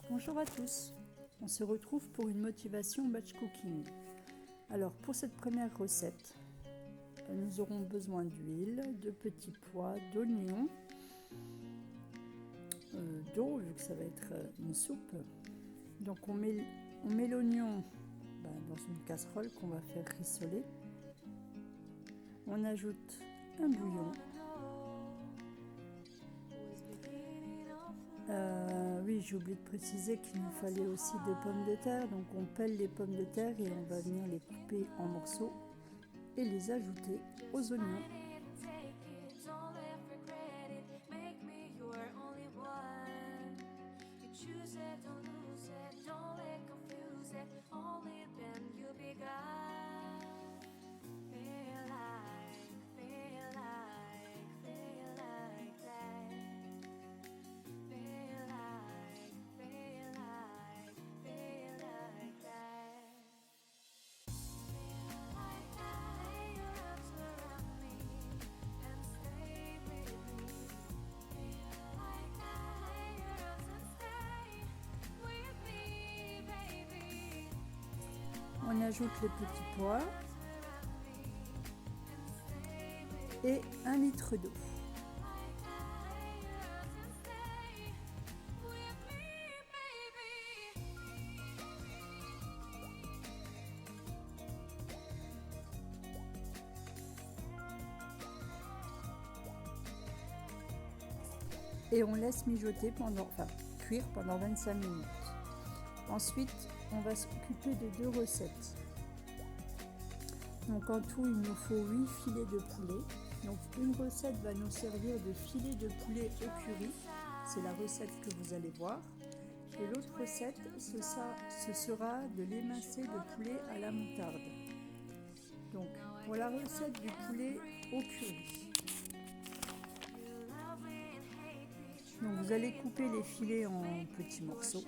Bonjour à tous, on se retrouve pour une motivation batch cooking. Alors pour cette première recette, nous aurons besoin d'huile, de petits pois, d'oignons, d'eau vu que ça va être une soupe. Donc on met l'oignon dans une casserole qu'on va faire rissoler. On ajoute un bouillon. Oui, j'ai oublié de préciser qu'il nous fallait aussi des pommes de terre. Donc on pèle les pommes de terre et on va venir les couper en morceaux et les ajouter aux oignons. On ajoute les petits pois et 1 litre d'eau. Et on laisse mijoter cuire pendant 25 minutes. Ensuite, on va s'occuper de 2 recettes. Donc en tout, il nous faut 8 filets de poulet. Donc une recette va nous servir de filet de poulet au curry. C'est la recette que vous allez voir. Et l'autre recette, ce sera de l'émincé de poulet à la moutarde. Donc pour la recette du poulet au curry. Donc vous allez couper les filets en petits morceaux.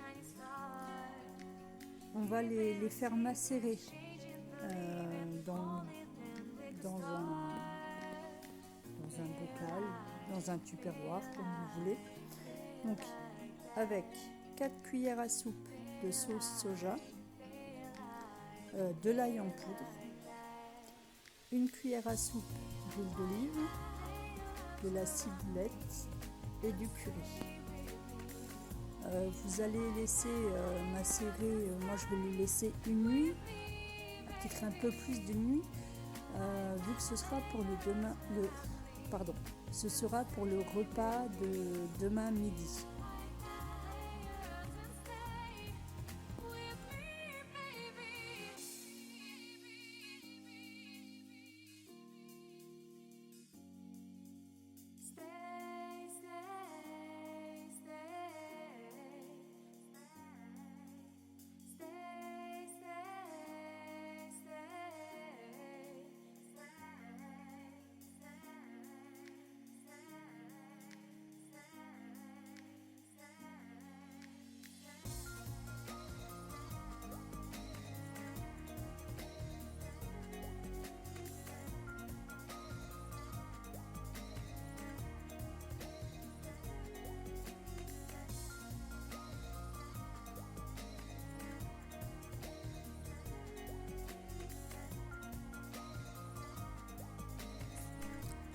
On va les faire macérer dans un bocal, dans un tupperware comme vous voulez. Donc avec 4 cuillères à soupe de sauce soja, de l'ail en poudre, 1 cuillère à soupe d'huile d'olive, de la ciboulette et du curry. Vous allez laisser macérer, moi je vais le laisser une nuit, peut-être un peu plus d'une nuit, vu que ce sera pour ce sera pour le repas de demain midi.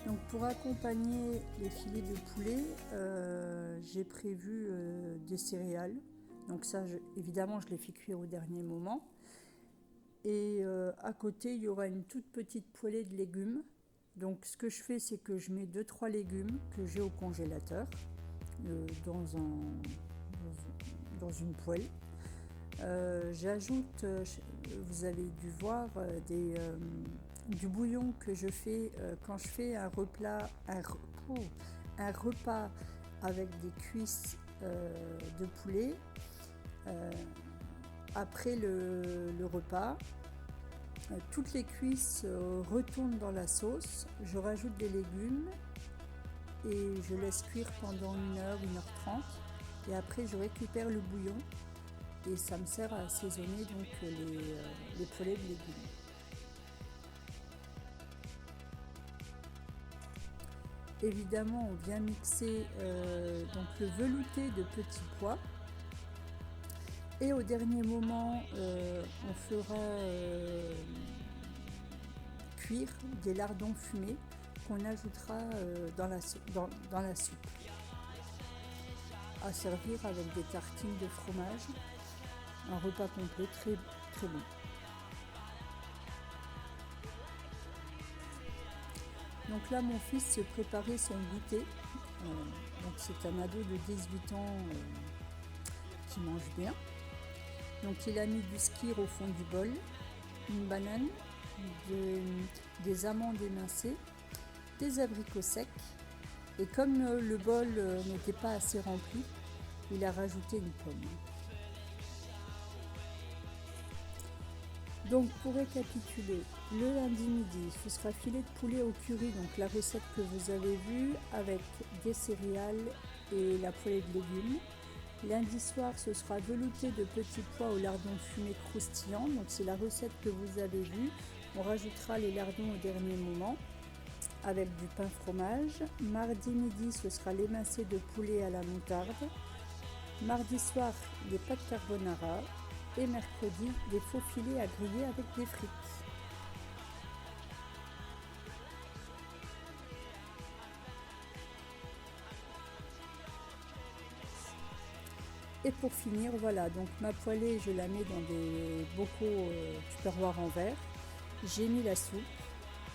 Donc pour accompagner les filets de poulet, j'ai prévu des céréales. Donc ça, évidemment, je les fais cuire au dernier moment. Et à côté, il y aura une toute petite poêlée de légumes. Donc ce que je fais, c'est que je mets 2-3 légumes que j'ai au congélateur dans une poêle. J'ajoute, vous avez dû voir, du bouillon que je fais quand je fais un repas avec des cuisses de poulet. Après le repas, toutes les cuisses retournent dans la sauce, je rajoute des légumes et je laisse cuire pendant 1h, 1h30 et après je récupère le bouillon et ça me sert à assaisonner donc les poêlées de légumes. Évidemment, on vient mixer donc le velouté de petits pois Et au dernier moment, on fera cuire des lardons fumés qu'on ajoutera dans la soupe. À servir avec des tartines de fromage. Un repas complet très, très bon. Donc là, mon fils se préparait son goûter. Donc c'est un ado de 18 ans qui mange bien. Donc il a mis du skyr au fond du bol, une banane, des amandes émincées, des abricots secs. Et comme le bol n'était pas assez rempli, il a rajouté une pomme. Donc pour récapituler, le lundi midi, ce sera filet de poulet au curry, donc la recette que vous avez vue avec des céréales et la poêlée de légumes. Lundi soir, ce sera velouté de petits pois au lardon fumé croustillant, donc c'est la recette que vous avez vue. On rajoutera les lardons au dernier moment avec du pain fromage. Mardi midi, ce sera l'émincé de poulet à la moutarde. Mardi soir, des pâtes carbonara. Et mercredi, des faux filets à griller avec des frites. Et pour finir, voilà, donc ma poêlée, je la mets dans des bocaux tupperware en verre. J'ai mis la soupe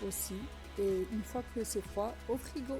aussi. Et une fois que c'est froid, au frigo.